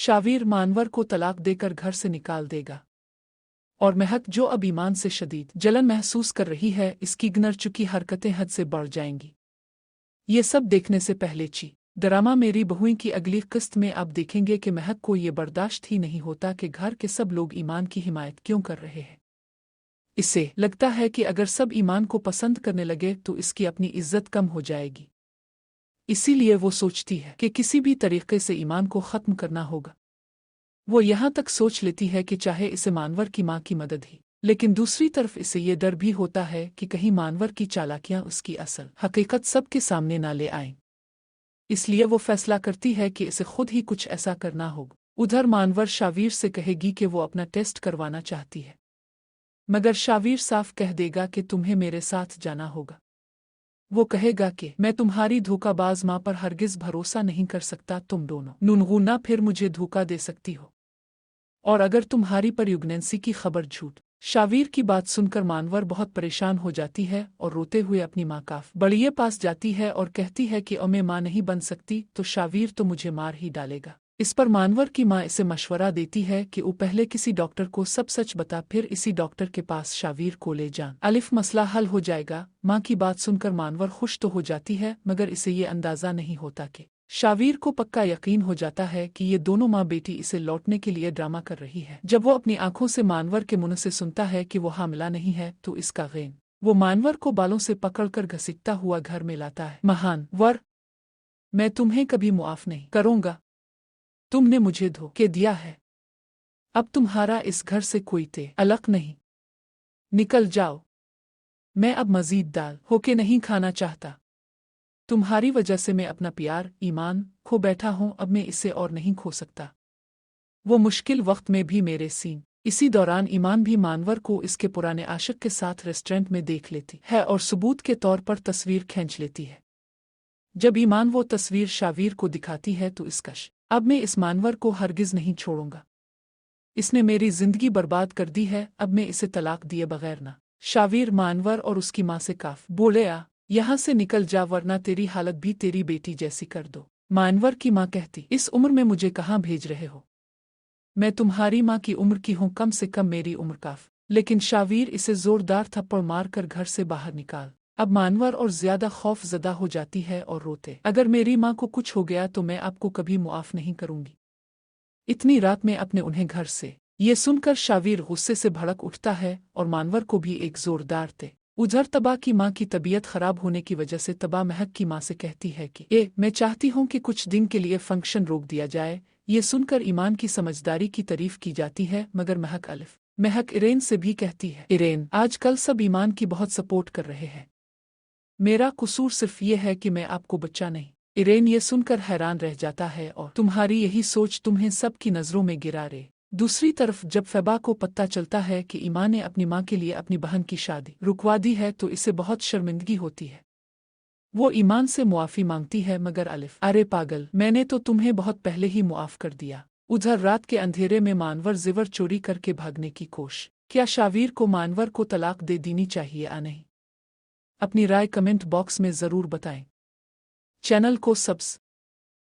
शावीर मानवर को तलाक देकर घर से निकाल देगा और महक जो अब ईमान से शदीद जलन महसूस कर रही है, इसकी गिनर चुकी हरकतें हद से बढ़ जाएंगी। ये सब देखने से पहले ड्रामा मेरी बहुएं की अगली किस्त में आप देखेंगे कि महक को ये बर्दाश्त ही नहीं होता कि घर के सब लोग ईमान की हिमायत क्यों कर रहे हैं। इसे लगता है कि अगर सब ईमान को पसंद करने लगे तो इसकी अपनी इज्जत कम हो जाएगी। इसीलिए वो सोचती है कि किसी भी तरीके से ईमान को ख़त्म करना होगा। वो यहाँ तक सोच लेती है कि चाहे इसे मानवर की माँ की मदद ही, लेकिन दूसरी तरफ इसे ये डर भी होता है कि कहीं मानवर की चालाकियाँ उसकी असल हकीकत सबके सामने ना ले आएं। इसलिए वो फैसला करती है कि इसे खुद ही कुछ ऐसा करना होगा। उधर मानवर शावीर से कहेगी कि वो अपना टेस्ट करवाना चाहती है, मगर शावीर साफ कह देगा कि तुम्हें मेरे साथ जाना होगा। वो कहेगा कि मैं तुम्हारी धोखाबाज माँ पर हरगिज भरोसा नहीं कर सकता, तुम दोनों नुनगुना फिर मुझे धोखा दे सकती हो, और अगर तुम्हारी प्रेग्नेंसी की खबर झूठ। शावीर की बात सुनकर मानवर बहुत परेशान हो जाती है और रोते हुए अपनी माँ काफ बड़िए पास जाती है और कहती है कि मैं माँ नहीं बन सकती तो शावीर तो मुझे मार ही डालेगा। इस पर मानवर की माँ इसे मशवरा देती है कि वो पहले किसी डॉक्टर को सब सच बता, फिर इसी डॉक्टर के पास शावीर को ले जान अलिफ मसला हल हो जाएगा। माँ की बात सुनकर मानवर खुश तो हो जाती है, मगर इसे ये अंदाजा नहीं होता कि शावीर को पक्का यकीन हो जाता है कि ये दोनों माँ बेटी इसे लौटने के लिए ड्रामा कर रही है। जब वो अपनी आंखों से मानवर के मुंह से सुनता है कि वो हामिला नहीं है तो इसका गैन वो मानवर को बालों से पकड़कर घसीटता हुआ घर में लाता है। महान वर, मैं तुम्हें कभी मुआफ नहीं करूंगा। तुमने मुझे धोखे दिया है। अब तुम्हारा इस घर से कोई अलग नहीं। निकल जाओ। मैं अब मजीद दाल होके नहीं खाना चाहता। तुम्हारी वजह से मैं अपना प्यार ईमान खो बैठा हूं, अब मैं इसे और नहीं खो सकता। वो मुश्किल वक्त में भी मेरे सीन। इसी दौरान ईमान भी मानवर को इसके पुराने आशिक के साथ रेस्टोरेंट में देख लेती है और सबूत के तौर पर तस्वीर खींच लेती है। जब ईमान वो तस्वीर शावीर को दिखाती है तो इसका अब मैं इस मानवर को हरगिज नहीं छोड़ूंगा। इसने मेरी जिंदगी बर्बाद कर दी है, अब मैं इसे तलाक दिए बगैर ना। शावीर मानवर और उसकी माँ से काफ बोले, आ यहाँ से निकल जा वरना तेरी हालत भी तेरी बेटी जैसी कर दो। मानवर की माँ कहती, इस उम्र में मुझे कहाँ भेज रहे हो? मैं तुम्हारी माँ की उम्र की हूँ, कम से कम मेरी उम्र काफ। लेकिन शावीर इसे जोरदार थप्पड़ मारकर घर से बाहर निकाल। अब मानवर और ज्यादा खौफ ज़दा हो जाती है और रोते, अगर मेरी माँ को कुछ हो गया तो मैं आपको कभी मुआफ नहीं करूंगी। इतनी रात में अपने उन्हें घर से ये सुनकर शावीर गुस्से से भड़क उठता है और मानवर को भी एक जोरदार उधर तबा की माँ की तबीयत खराब होने की वजह से तबा महक की माँ से कहती है कि मैं चाहती हूँ कि कुछ दिन के लिए फंक्शन रोक दिया जाए। ये सुनकर ईमान की समझदारी की तारीफ की जाती है, मगर महक इरेन से भी कहती है, इरेन आजकल सब ईमान की बहुत सपोर्ट कर रहे हैं, मेरा कसूर सिर्फ ये है कि मैं आपको बच्चा नहीं। इरेन ये सुनकर हैरान रह जाता है और तुम्हारी यही सोच तुम्हें सबकी नज़रों में गिरा रहे। दूसरी तरफ जब फैबा को पता चलता है कि ईमान ने अपनी माँ के लिए अपनी बहन की शादी रुकवा दी है तो इसे बहुत शर्मिंदगी होती है। वो ईमान से मुआफ़ी मांगती है, मगर अरे पागल, मैंने तो तुम्हें बहुत पहले ही मुआफ़ कर दिया। उधर रात के अंधेरे में मानवर जेवर चोरी करके भागने की कोशिश। क्या शावीर को मानवर को तलाक दे देनी चाहिए या नहीं? अपनी राय कमेंट बॉक्स में ज़रूर बताएं। चैनल को सब्सक्राइब